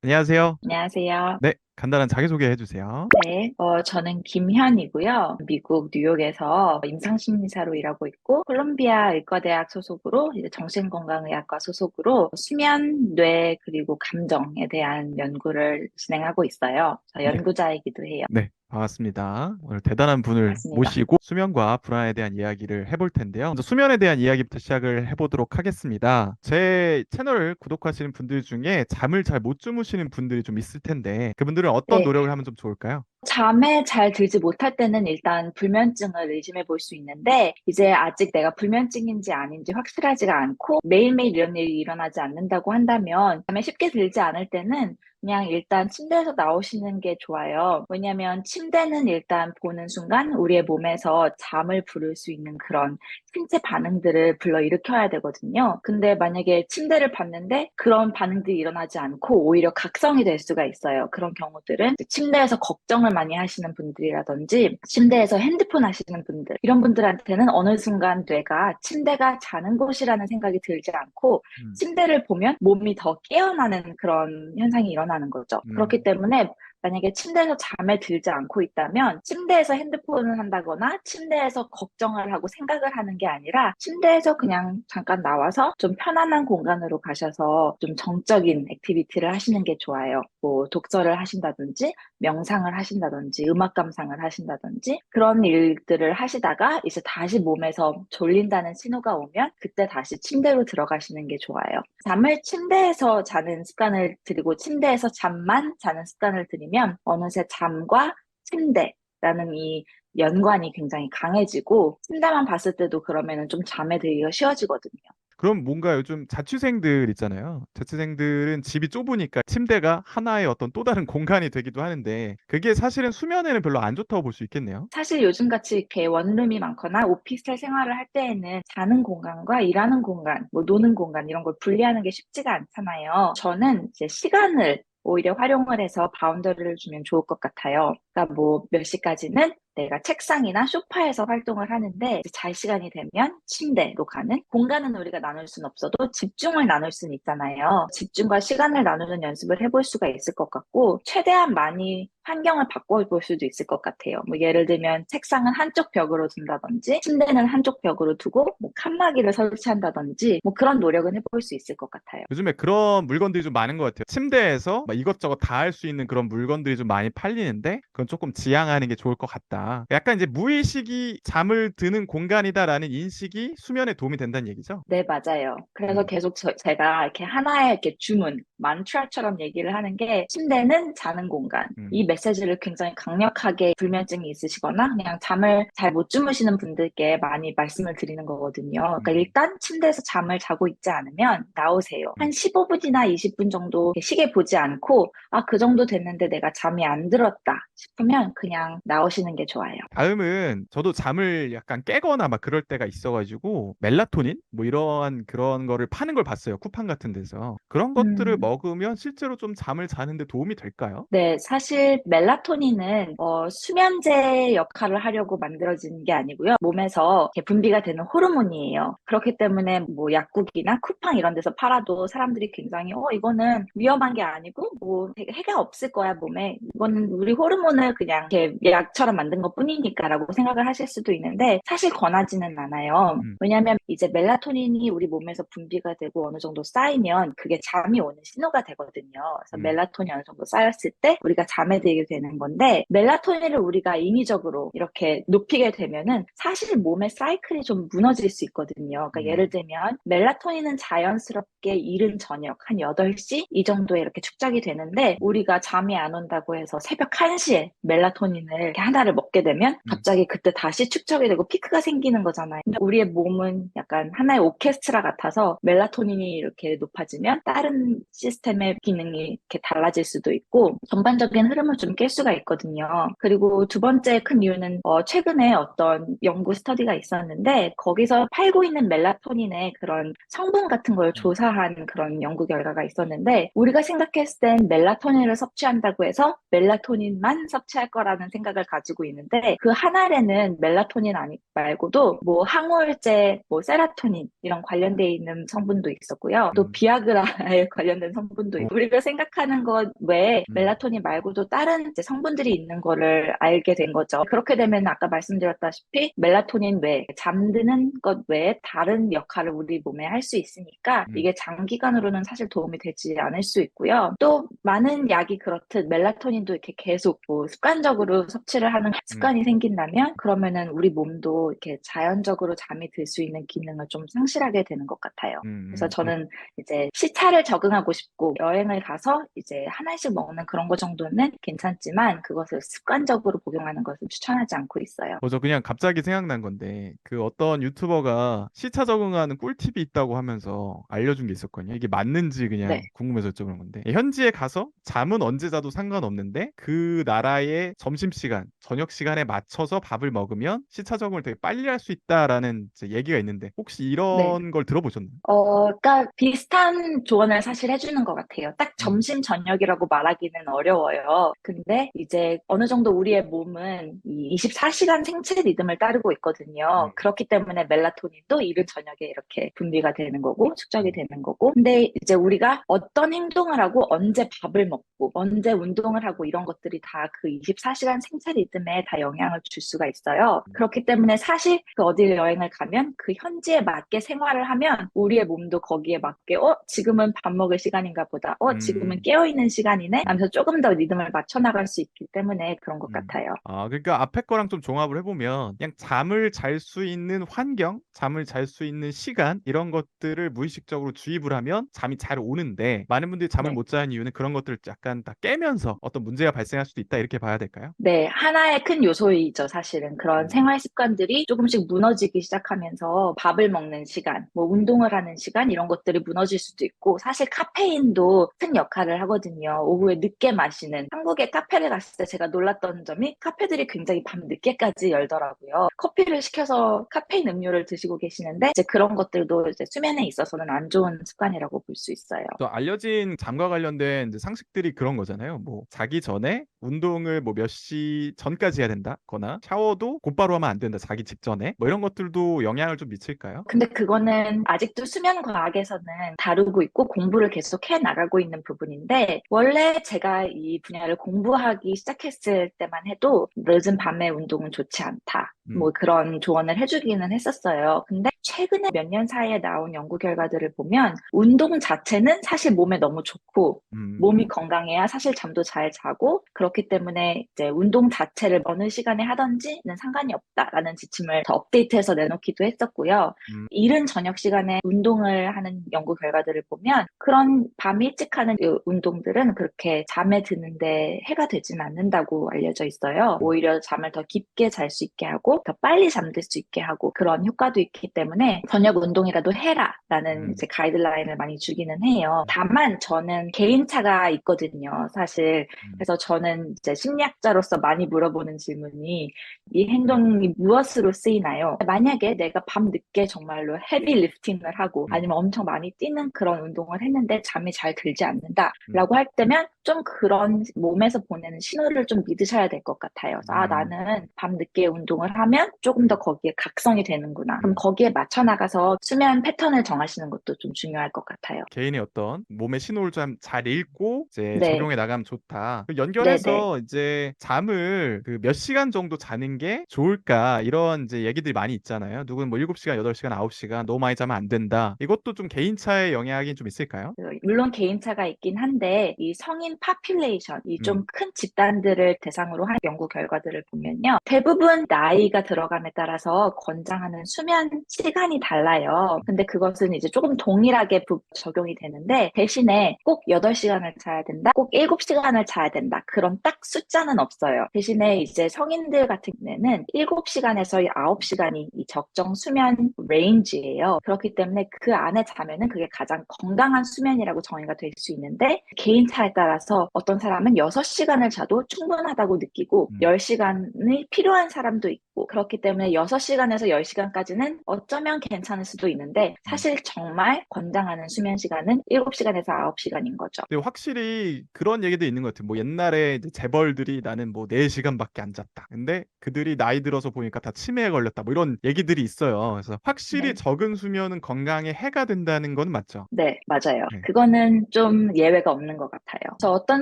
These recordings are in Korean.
안녕하세요. 안녕하세요. 네, 간단한 자기소개 해주세요. 네, 저는 김현이고요. 미국 뉴욕에서 임상심리사로 일하고 있고, 콜롬비아 의과대학 소속으로, 이제 정신건강의학과 소속으로 수면, 뇌, 그리고 감정에 대한 연구를 진행하고 있어요. 저 네, 연구자이기도 해요. 네, 반갑습니다. 오늘 대단한 분을 반갑습니다. 모시고 수면과 불안에 대한 이야기를 해볼 텐데요. 먼저 수면에 대한 이야기부터 시작을 해보도록 하겠습니다. 제 채널을 구독하시는 분들 중에 잠을 잘 못 주무시는 분들이 좀 있을 텐데, 그분들은 어떤 네, 노력을 하면 좀 좋을까요? 잠에 잘 들지 못할 때는 일단 불면증을 의심해 볼 수 있는데, 이제 아직 내가 불면증인지 아닌지 확실하지가 않고 매일매일 이런 일이 일어나지 않는다고 한다면, 잠에 쉽게 들지 않을 때는 그냥 일단 침대에서 나오시는 게 좋아요. 왜냐면 침대는 일단 보는 순간 우리의 몸에서 잠을 부를 수 있는 그런 신체 반응들을 불러일으켜야 되거든요. 근데 만약에 침대를 봤는데 그런 반응들이 일어나지 않고 오히려 각성이 될 수가 있어요. 그런 경우들은 침대에서 걱정을 많이 하시는 분들이라든지 침대에서 핸드폰 하시는 분들, 이런 분들한테는 어느 순간 뇌가 침대가 자는 곳이라는 생각이 들지 않고 음, 침대를 보면 몸이 더 깨어나는 그런 현상이 일어나는 거죠. 그렇기 음. 때문에 만약에 침대에서 잠에 들지 않고 있다면 침대에서 핸드폰을 한다거나 침대에서 걱정을 하고 생각을 하는 게 아니라 침대에서 그냥 잠깐 나와서 좀 편안한 공간으로 가셔서 좀 정적인 액티비티를 하시는 게 좋아요. 뭐 독서를 하신다든지 명상을 하신다든지 음악 감상을 하신다든지 그런 일들을 하시다가 이제 다시 몸에서 졸린다는 신호가 오면 그때 다시 침대로 들어가시는 게 좋아요. 잠을 침대에서 자는 습관을 들이고 침대에서 잠만 자는 습관을 들이면 어느새 잠과 침대라는 이 연관이 굉장히 강해지고 침대만 봤을 때도 그러면은 좀 잠에 들기가 쉬워지거든요. 그럼 뭔가 요즘 자취생들 있잖아요. 자취생들은 집이 좁으니까 침대가 하나의 어떤 또 다른 공간이 되기도 하는데, 그게 사실은 수면에는 별로 안 좋다고 볼 수 있겠네요. 사실 요즘같이 이렇게 원룸이 많거나 오피스텔 생활을 할 때에는 자는 공간과 일하는 공간, 뭐 노는 공간 이런 걸 분리하는 게 쉽지가 않잖아요. 저는 이제 시간을 오히려 활용을 해서 바운더리를 주면 좋을 것 같아요. 그러니까 뭐 몇 시까지는 내가 책상이나 소파에서 활동을 하는데 이제 잘 시간이 되면 침대로 가는 공간은 우리가 나눌 수는 없어도 집중을 나눌 수는 있잖아요. 집중과 시간을 나누는 연습을 해볼 수가 있을 것 같고 최대한 많이 환경을 바꿔볼 수도 있을 것 같아요. 뭐 예를 들면 책상은 한쪽 벽으로 둔다든지 침대는 한쪽 벽으로 두고 뭐 칸막이를 설치한다든지 뭐 그런 노력은 해볼 수 있을 것 같아요. 요즘에 그런 물건들이 좀 많은 것 같아요. 침대에서 막 이것저것 다 할 수 있는 그런 물건들이 좀 많이 팔리는데, 그건 조금 지양하는 게 좋을 것 같다. 약간 이제 무의식이 잠을 드는 공간이다라는 인식이 수면에 도움이 된다는 얘기죠. 네, 맞아요. 그래서 음, 계속 제가 이렇게 하나의 이렇게 주문, 만트라처럼 얘기를 하는 게 침대는 자는 공간. 이 음, 메시지를 굉장히 강력하게 불면증이 있으시거나 그냥 잠을 잘 못 주무시는 분들께 많이 말씀을 드리는 거거든요. 그러니까 음, 일단 침대에서 잠을 자고 있지 않으면 나오세요. 한 음. 15분이나 20분 정도 시계 보지 않고 아, 그 정도 됐는데 내가 잠이 안 들었다 싶으면 그냥 나오시는 게 좋아요. 다음은 저도 잠을 약간 깨거나 막 그럴 때가 있어가지고 멜라토닌 뭐 이러한 그런 거를 파는 걸 봤어요. 쿠팡 같은 데서. 그런 것들을 음. 먹으면 실제로 좀 잠을 자는데 도움이 될까요? 네, 사실 멜라토닌은 수면제 역할을 하려고 만들어진 게 아니고요. 몸에서 이렇게 분비가 되는 호르몬이에요. 그렇기 때문에 뭐 약국이나 쿠팡 이런 데서 팔아도 사람들이 굉장히 이거는 위험한 게 아니고 뭐 되게 해가 없을 거야 몸에. 이거는 우리 호르몬을 그냥 이렇게 약처럼 만든 것뿐이니까라고 생각을 하실 수도 있는데 사실 권하지는 않아요. 음, 왜냐하면 이제 멜라토닌이 우리 몸에서 분비가 되고 어느 정도 쌓이면 그게 잠이 오는 신호가 되거든요. 그래서 음, 멜라토닌이 어느 정도 쌓였을 때 우리가 잠에 들게 되는 건데 멜라토닌을 우리가 인위적으로 이렇게 높이게 되면은 사실 몸의 사이클이 좀 무너질 수 있거든요. 그러니까 예를 음, 들면 멜라토닌은 자연스럽게 이른 저녁 한 8시 이 정도에 이렇게 축적이 되는데 우리가 잠이 안 온다고 해서 새벽 1시에 멜라토닌을 이렇게 하나를 먹게 되면 음. 갑자기 그때 다시 축적이 되고 피크가 생기는 거잖아요. 근데 우리의 몸은 약간 하나의 오케스트라 같아서 멜라토닌이 이렇게 높아지면 다른 시스템의 기능이 이렇게 달라질 수도 있고 전반적인 흐름을 좀 깰 수가 있거든요. 그리고 두 번째 큰 이유는 최근에 어떤 연구 스터디가 있었는데 거기서 팔고 있는 멜라토닌의 그런 성분 같은 걸 음. 조사한 그런 연구 결과가 있었는데 우리가 생각했을 땐 멜라토닌을 섭취한다고 해서 멜라토닌만 섭취할 거라는 생각을 가지고 있는데 그 한 알에는 멜라토닌 말고도 뭐 항우울제, 뭐 세라토닌 이런 관련돼 있는 성분도 있었고요. 또 음, 비아그라에 관련된 성분도 어, 있고 우리가 생각하는 것 외에 음, 멜라토닌 말고도 다른 이제 성분들이 있는 거를 알게 된 거죠. 그렇게 되면 아까 말씀드렸다시피 멜라토닌 외에 잠드는 것 외에 다른 역할을 우리 몸에 할 수 있으니까 음, 이게 장기간으로는 사실 도움이 되지 않을 수 있고요. 또 많은 약이 그렇듯 멜라토닌도 이렇게 계속 뭐 습관적으로 섭취를 하는 음, 습관이 생긴다면 그러면은 우리 몸도 이렇게 자연적으로 잠이 들 수 있는 기능을 좀 상실하게 되는 것 같아요. 그래서 어, 저는 이제 시차를 적응하고 싶고 여행을 가서 이제 하나씩 먹는 그런 거 정도는 괜찮지만 그것을 습관적으로 복용하는 것은 추천하지 않고 있어요. 저 그냥 갑자기 생각난 건데, 그 어떤 유튜버가 시차 적응하는 꿀팁이 있다고 하면서 알려준 게 있었거든요. 이게 맞는지 그냥 네. 궁금해서 여쭤보는 건데, 현지에 가서 잠은 언제 자도 상관없는데, 그 나라의 점심시간, 저녁 시간에 맞춰서 밥을 먹으면 시차 적응을 되게 빨리 할 수 있다라는 이제 얘기가 있는데, 혹시 네. 이런 걸 들어보셨나요? 그러니까 비슷한 조언을 사실 해주는 것 같아요. 딱 음, 점심, 저녁이라고 말하기는 어려워요. 근데 이제 어느 정도 우리의 몸은 이 24시간 생체 리듬을 따르고 있거든요. 음, 그렇기 때문에 멜라토닌도 이른 저녁에 이렇게 분비가 되는 거고, 축적이 음, 되는 거고. 근데 이제 우리가 어떤 행동을 하고, 언제 밥을 먹고, 언제 운동을 하고, 이런 것들이 다 그 24시간 생체 리듬에 다 영향을 줄 수가 있어요. 그렇기 때문에 사실 그 어딜 여행을 가면 그 현지에 맞게 생활을 하면 우리의 몸도 거기에 맞게 지금은 밥 먹을 시간인가 보다. 지금은 음, 깨어있는 시간이네. 음, 하면서 조금 더 리듬을 맞춰 나갈 수 있기 때문에 그런 것 같아요. 그러니까 앞에 거랑 좀 종합을 해보면 그냥 잠을 잘 수 있는 환경, 잠을 잘 수 있는 시간 이런 것들을 무의식적으로 주입을 하면 잠이 잘 오는데 많은 분들이 잠을 네. 못 자는 이유는 그런 것들을 약간 다 깨면서 어떤 문제가 발생할 수도 있다 이렇게 봐야 될까요? 네, 하나의 큰 요소이죠, 사실은. 그런 음, 생활 습관들이 조금씩 무너지기 시작하면서 밥을 먹는 시간, 뭐 운동을 하는 시간, 이런 것들이 무너질 수도 있고, 사실 카페인도 큰 역할을 하거든요. 음, 오후에 늦게 마시는. 한국에 카페를 갔을 때 제가 놀랐던 점이 카페들이 굉장히 밤 늦게까지 열더라고요. 커피를 시켜서 카페인 음료를 드시고 계시는데, 이제 그런 것들도 이제 수면에 있어서는 안 좋은 습관이라고 볼 수 있어요. 또 알려진 잠과 관련된 이제 상식들이 그런 거잖아요. 뭐 자기 전에 운동을 뭐 몇 시 전까지 해야 된다거나 샤워도 곧바로 하면 안 된다. 자기 직전에 뭐 이런 것들도 영향을 좀 미칠까요? 근데 그거는 아직도 수면 과학에서는 다루고 있고 공부를 계속 해 나가고 있는 부분인데, 원래 제가 이 분야를 공부하기 시작했을 때만 해도 늦은 밤에 운동은 좋지 않다. 음, 뭐 그런 조언을 해주기는 했었어요. 근데 최근에 몇 년 사이에 나온 연구 결과들을 보면 운동 자체는 사실 몸에 너무 좋고 음, 몸이 건강해야 사실 잠도 잘 자고, 그렇기 때문에 이제 운동 자체를 어느 시간에 하든지는 상관이 없다라는 지침을 더 업데이트해서 내놓기도 했었고요. 음, 이른 저녁 시간에 운동을 하는 연구 결과들을 보면 그런 밤 일찍 하는 그 운동들은 그렇게 잠에 드는데 해가 되진 않는다고 알려져 있어요. 음, 오히려 잠을 더 깊게 잘 수 있게 하고 더 빨리 잠들 수 있게 하고 그런 효과도 있기 때문에 저녁 운동이라도 해라라는 음, 이제 가이드라인을 많이 주기는 해요. 다만 저는 개인차가 있거든요, 사실. 음, 그래서 저는 이제 심리학자로서 많이 물어보는 질문이 이 음, 행동이 무엇으로 쓰이나요? 만약에 내가 밤늦게 정말로 헤비 리프팅을 하고 음, 아니면 엄청 많이 뛰는 그런 운동을 했는데 잠이 잘 들지 음, 않는다라고 할 때면 좀 그런 몸에서 보내는 신호를 좀 믿으셔야 될 것 같아요. 그래서 음, 나는 밤늦게 운동을 하면 조금 더 거기에 각성이 되는구나. 그럼 음. 거기에 맞춰 나가서 수면 패턴을 정하시는 것도 좀 중요할 것 같아요. 개인의 어떤 몸의 신호를 좀 잘 읽고 이제 네, 적용해 나가면 좋다. 그 네, 네. 연결해서 이제 잠을 그 몇 시간 정도 자는 게 좋을까 이런 이제 얘기들이 많이 있잖아요. 누구는 뭐 7시간, 8시간, 9시간 너무 많이 자면 안 된다. 이것도 좀 개인차의 영향이 좀 있을까요? 물론 개인차가 있긴 한데 이 성인 파퓰레이션, 이 좀 음, 큰 집단들을 대상으로 한 연구 결과들을 보면요. 대부분 나이가 들어감에 따라서 권장하는 수면 시간이 달라요. 근데 그것은 이제 조금 동일하게 적용이 되는데 대신에 꼭 8시간을 자야 된다, 꼭 7시간을 자야 된다. 그런 딱 숫자는 없어요. 대신에 이제 성인들 같은 경우에는 7시간에서 9시간이 이 적정 수면 레인지예요. 그렇기 때문에 그 안에 자면은 그게 가장 건강한 수면이라고 정의가 될 수 있는데 개인차에 따라서 어떤 사람은 6시간을 자도 충분하다고 느끼고 음, 10시간이 필요한 사람도 있고 있고 그렇기 때문에 6시간에서 10시간까지는 어쩌면 괜찮을 수도 있는데 사실 정말 권장하는 수면 시간은 7시간에서 9시간인 거죠. 근데 확실히 그런 얘기도 있는 것 같아요. 뭐 옛날에 이제 재벌들이 나는 뭐 4시간밖에 안 잤다. 근데 그들이 나이 들어서 보니까 다 치매에 걸렸다. 뭐 이런 얘기들이 있어요. 그래서 확실히 네. 적은 수면은 건강에 해가 된다는 건 맞죠. 네, 맞아요. 네. 그거는 좀 예외가 없는 것 같아요. 그래서 어떤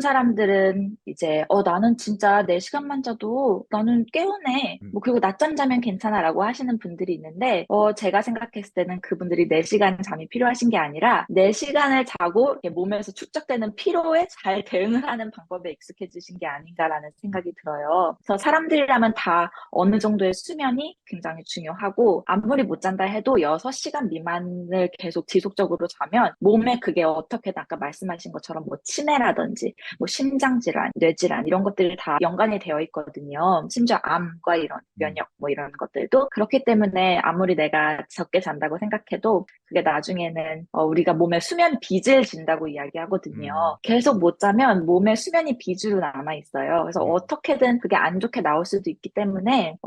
사람들은 이제, 나는 진짜 4시간만 자도 나는 깨우네. 음, 뭐, 그리고 낮잠 자면 괜찮아 라고 하시는 분들이 있는데, 제가 생각했을 때는 그분들이 4시간 잠이 필요하신 게 아니라, 4시간을 자고 이렇게 몸에서 축적되는 피로에 잘 대응을 하는 방법에 익숙해지신 게 아닌가라는 생각이 들어요. 그래서 사람들이라면 다 어느 정도의 수면이 굉장히 중요하고, 아무리 못 잔다 해도 6시간 미만을 계속 지속적으로 자면 몸에 그게 어떻게 아까 말씀하신 것처럼 뭐 치매라든지 뭐 심장질환, 뇌질환 이런 것들이 다 연관이 되어 있거든요. 심지어 암과 이런 음, 면역 뭐 이런 것들도 그렇기 때문에 아무리 내가 적게 잔다고 생각해도 그게 나중에는 우리가 몸에 수면 빚을 진다고 이야기하거든요. 음, 계속 못 자면 몸에 수면이 빚으로 남아 있어요. 그래서 음. 어떻게든 그게 안 좋게 나올 수도 있기 때문에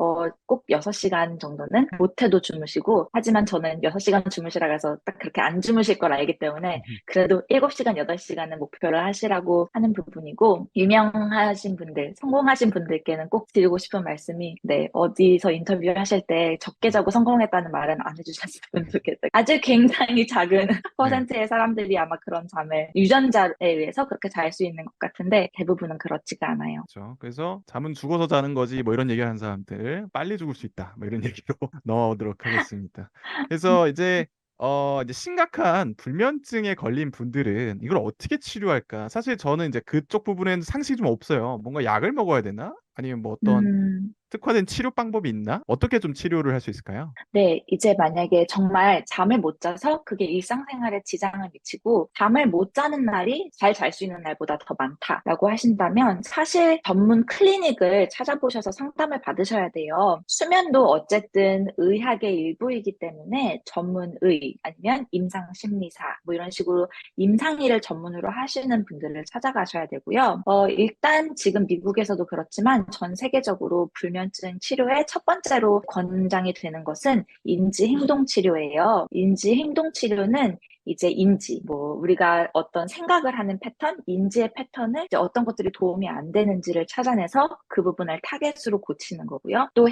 꼭 6시간 정도는 못해도 주무시고 하지만 저는 6시간 주무시라고 해서 딱 그렇게 안 주무실 걸 알기 때문에 그래도 7시간, 8시간은 목표를 하시라고 하는 부분이고 유명하신 분들, 성공하신 분들께는 꼭 드리고 싶은 말씀이 네, 어디서 인터뷰 하실 때 적게 자고 성공했다는 말은 안 해주셨으면 좋겠어요. 아주 굉장히 작은 네. 퍼센트의 사람들이 아마 그런 잠을 유전자에 의해서 그렇게 잘 수 있는 것 같은데 대부분은 그렇지가 않아요. 그렇죠. 그래서 잠은 죽어서 자는 거지 뭐 이런 얘기하는 사람들 빨리 죽을 수 있다. 뭐 이런 얘기로 넘어오도록 하겠습니다. 그래서 이제 심각한 불면증에 걸린 분들은 이걸 어떻게 치료할까? 사실 저는 이제 그쪽 부분에는 상식이 좀 없어요. 뭔가 약을 먹어야 되나? 아니면 뭐 어떤 음. 특화된 치료 방법이 있나? 어떻게 좀 치료를 할 수 있을까요? 네, 이제 만약에 정말 잠을 못 자서 그게 일상생활에 지장을 미치고 잠을 못 자는 날이 잘 잘 수 있는 날보다 더 많다라고 하신다면 사실 전문 클리닉을 찾아보셔서 상담을 받으셔야 돼요. 수면도 어쨌든 의학의 일부이기 때문에 전문의 아니면 임상심리사 뭐 이런 식으로 임상의를 전문으로 하시는 분들을 찾아가셔야 되고요. 일단 지금 미국에서도 그렇지만 전 세계적으로 불면증 치료의 첫 번째로 권장이 되는 것은 인지행동치료예요. 인지행동치료는 이제 뭐, 우리가 어떤 생각을 하는 패턴, 인지의 패턴을 이제 어떤 것들이 도움이 안 되는지를 찾아내서 그 부분을 타겟으로 고치는 거고요. 또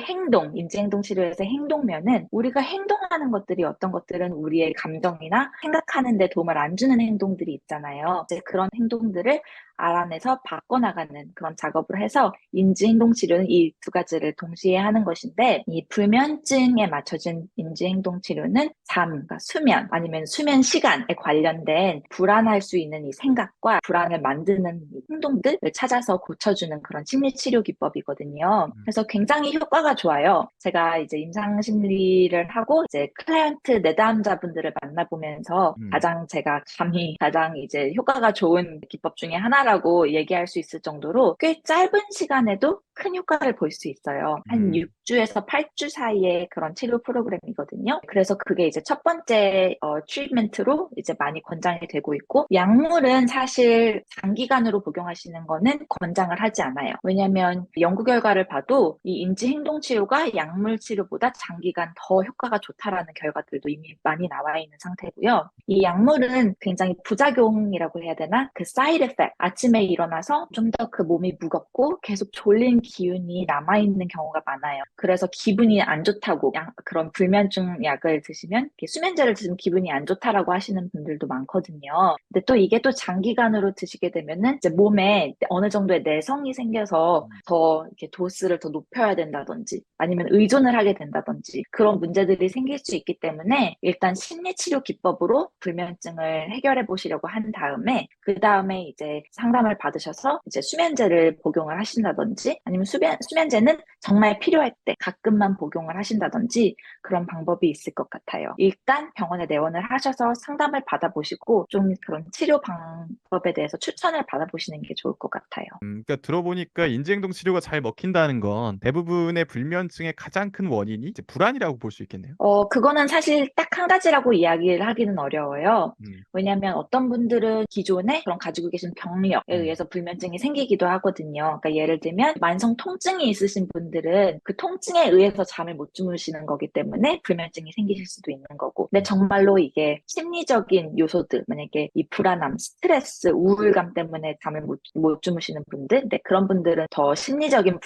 인지행동치료에서 행동면은 우리가 행동하는 것들이 어떤 것들은 우리의 감정이나 생각하는 데 도움을 안 주는 행동들이 있잖아요. 이제 그런 행동들을 알아내서 바꿔나가는 그런 작업을 해서 인지행동치료는 이 두 가지를 동시에 하는 것인데 이 불면증에 맞춰진 인지행동치료는 그러니까 수면 아니면 수면 시간에 관련된 불안할 수 있는 이 생각과 불안을 만드는 이 행동들을 찾아서 고쳐주는 그런 심리치료 기법이거든요. 음, 그래서 굉장히 효과가 좋아요. 제가 이제 임상심리를 하고 이제 클라이언트 내담자분들을 만나보면서 음, 제가 감히 가장 이제 효과가 좋은 기법 중에 하나라고 얘기할 수 있을 정도로 꽤 짧은 시간에도 큰 효과를 볼 수 있어요. 한 음, 6주에서 8주 사이의 그런 치료 프로그램이거든요. 그래서 그게 이제 첫 번째 트리트먼트로 이제 많이 권장이 되고 있고 약물은 사실 장기간으로 복용하시는 거는 권장을 하지 않아요. 왜냐하면 연구 결과를 봐도 이 인지행동 치료가 약물 치료보다 장기간 더 효과가 좋다라는 결과들도 이미 많이 나와 있는 상태고요. 이 약물은 굉장히 부작용이라고 해야 되나? 그 사이드 에펙트. 아침에 일어나서 좀 더 그 몸이 무겁고 계속 졸린 기운이 남아있는 경우가 많아요. 그래서 기분이 안 좋다고 그런 불면증 약을 드시면 수면제를 드시면 기분이 안 좋다라고 하시는 분들도 많거든요. 근데 또 이게 또 장기간으로 드시게 되면은 이제 몸에 어느 정도의 내성이 생겨서 더 이렇게 도수를 더 높여야 된다든지 아니면 의존을 하게 된다든지 그런 문제들이 생길 수 있기 때문에 일단 심리치료 기법으로 불면증을 해결해 보시려고 한 다음에 그 다음에 이제 상담을 받으셔서 이제 수면제를 복용을 하신다든지 아니면 수면제는 정말 필요할 때 가끔만 복용을 하신다든지 그런 방법이 있을 것 같아요. 일단 병원에 내원을 하셔서 상담을 받아보시고 좀 그런 치료 방법에 대해서 추천을 받아보시는 게 좋을 것 같아요. 그러니까 들어보니까 인지행동 치료가 잘 먹힌다는 건 대부분의 불면증의 가장 큰 원인이 이제 불안이라고 볼 수 있겠네요. 그거는 사실 딱 한 가지라고 이야기를 하기는 어려워요. 음, 왜냐하면 어떤 분들은 기존에 그런 가지고 계신 병력에 음, 의해서 불면증이 생기기도 하거든요. 그러니까 예를 들면 만성 통증이 있으신 분들은 그 통증에 의해서 잠을 못 주무시는 거기 때문에 불면증이 생기실 수도 있는 거고. 근데 정말로 이게 심리적인 요소들, 만약에 이 불안함, 스트레스, 우울감 때문에 잠을 못 주무시는 분들, 근데 그런 분들은 더 심리적인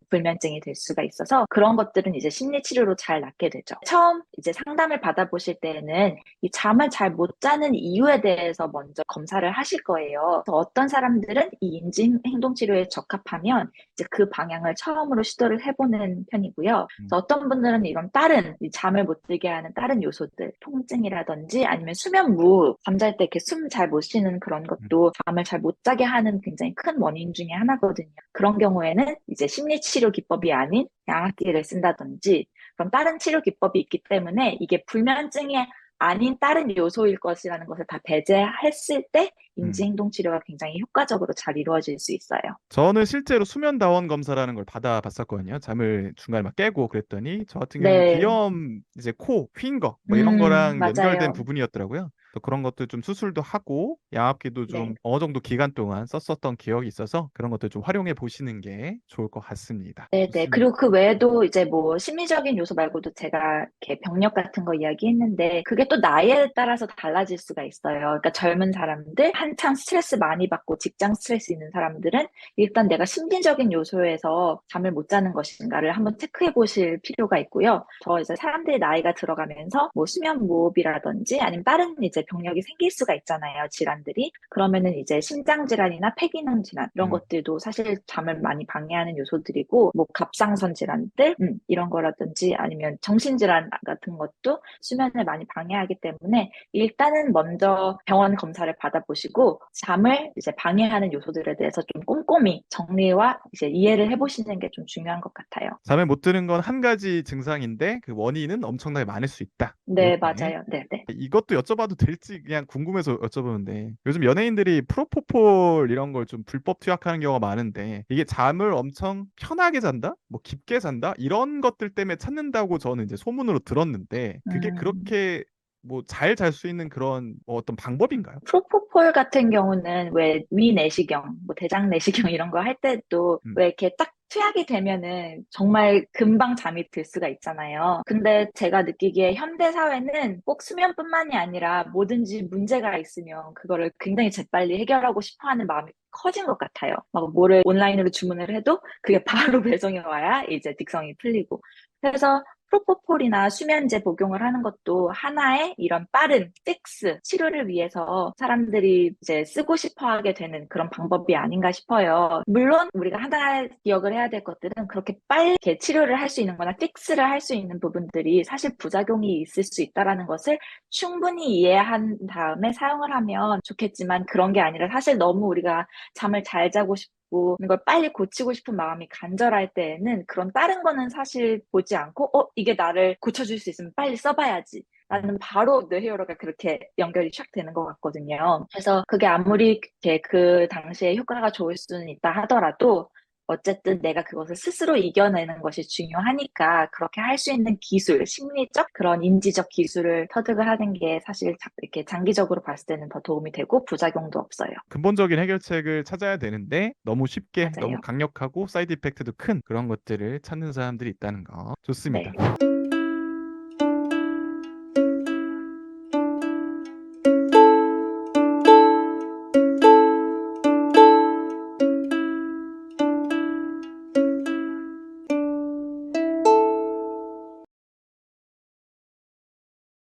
불면증이 될 수가 있어서 그런 것들은 이제 심리치료로 잘 낫게 되죠. 처음 이제 상담을 받아보실 때에는 이 잠을 잘 못 자는 이유에 대해서 먼저 검사를 하실 거예요. 그래서 어떤 사람들은 이 인지행동치료에 적합하면 이제 그 방향을 처음으로 시도를 해보는 편이고요. 그래서 어떤 분들은 이런 다른 이 잠을 못 들게 하는 다른 요소들, 통증이라든지 아니면 수면무, 잠잘 때 이렇게 숨 잘 못 쉬는 그런 것도 잠을 잘 못 자게 하는 굉장히 큰 원인 중에 하나거든요. 그런 경우에는 이제 심리치료 기법이 아닌 양압기를 쓴다든지 그런 다른 치료 기법이 있기 때문에 이게 불면증이 아닌 다른 요소일 것이라는 것을 다 배제했을 때 음. 인지행동치료가 굉장히 효과적으로 잘 이루어질 수 있어요. 저는 실제로 수면 다원 검사라는 걸 받아봤었거든요. 잠을 중간에 막 깨고 그랬더니 저 같은 경우는 네, 비염, 이제 코, 휜 거, 뭐 이런 거랑 연결된 맞아요. 부분이었더라고요. 또 그런 것들 좀 수술도 하고 양압기도 네. 좀 어느 정도 기간 동안 썼었던 기억이 있어서 그런 것들 좀 활용해 보시는 게 좋을 것 같습니다. 네네. 좋습니다. 그리고 그 외에도 이제 뭐 심리적인 요소 말고도 제가 이렇게 병력 같은 거 이야기했는데 그게 또 나이에 따라서 달라질 수가 있어요. 그러니까 젊은 사람들, 한창 스트레스 많이 받고 직장 스트레스 있는 사람들은 일단 내가 심리적인 요소에서 잠을 못 자는 것인가를 한번 체크해 보실 필요가 있고요. 저 이제 사람들의 나이가 들어가면서 뭐 수면 무호흡이라든지 아니면 다른 이제 병력이 생길 수가 있잖아요. 질환들이. 그러면은 이제 심장 질환이나 폐기능 질환 이런 음. 것들도 사실 잠을 많이 방해하는 요소들이고 뭐 갑상선 질환들 이런 거라든지 아니면 정신질환 같은 것도 수면을 많이 방해하기 때문에 일단은 먼저 병원 검사를 받아보시고 잠을 이제 방해하는 요소들에 대해서 좀 꼼꼼히 정리와 이제 이해를 해보시는 게 좀 중요한 것 같아요. 잠을 못 드는 건 한 가지 증상인데 그 원인은 엄청나게 많을 수 있다. 네, 이렇게. 맞아요. 네, 네. 이것도 여쭤봐도 될지 그냥 궁금해서 여쭤보는데 요즘 연예인들이 프로포폴 이런 걸 좀 불법 투약하는 경우가 많은데 이게 잠을 엄청 편하게 잔다? 뭐 깊게 잔다? 이런 것들 때문에 찾는다고 저는 이제 소문으로 들었는데 그게 음. 그렇게 뭐 잘 잘 수 있는 그런 뭐 어떤 방법인가요? 프로포폴 같은 경우는 왜 위내시경, 뭐 대장내시경 이런 거 할 때도 음. 왜 이렇게 딱 투약이 되면은 정말 금방 잠이 들 수가 있잖아요. 근데 제가 느끼기에 현대 사회는 꼭 수면뿐만이 아니라 뭐든지 문제가 있으면 그거를 굉장히 재빨리 해결하고 싶어 하는 마음이 커진 것 같아요. 막 뭐를 온라인으로 주문을 해도 그게 바로 배송이 와야 이제 딕성이 풀리고. 그래서 프로포폴이나 수면제 복용을 하는 것도 하나의 이런 빠른 픽스 치료를 위해서 사람들이 이제 쓰고 싶어 하게 되는 그런 방법이 아닌가 싶어요. 물론 우리가 하나 기억을 해야 될 것들은 그렇게 빨리 이렇게 치료를 할 수 있는 거나 픽스를 할 수 있는 부분들이 사실 부작용이 있을 수 있다라는 것을 충분히 이해한 다음에 사용을 하면 좋겠지만 그런 게 아니라 사실 너무 우리가 잠을 잘 자고 싶고 이걸 빨리 고치고 싶은 마음이 간절할 때에는 그런 다른 거는 사실 보지 않고 이게 나를 고쳐줄 수 있으면 빨리 써봐야지. 음. 나는 바로 뇌회로가 그렇게 연결이 촥 되는 것 같거든요. 그래서 그게 아무리 이렇게 그 당시에 효과가 좋을 수는 있다 하더라도 어쨌든 내가 그것을 스스로 이겨내는 것이 중요하니까 그렇게 할 수 있는 기술, 심리적 그런 인지적 기술을 터득을 하는 게 사실 이렇게 장기적으로 봤을 때는 더 도움이 되고 부작용도 없어요. 근본적인 해결책을 찾아야 되는데 너무 쉽게 너무 맞아요. 강력하고 사이드 이펙트도 큰 그런 것들을 찾는 사람들이 있다는 거. 좋습니다. 네.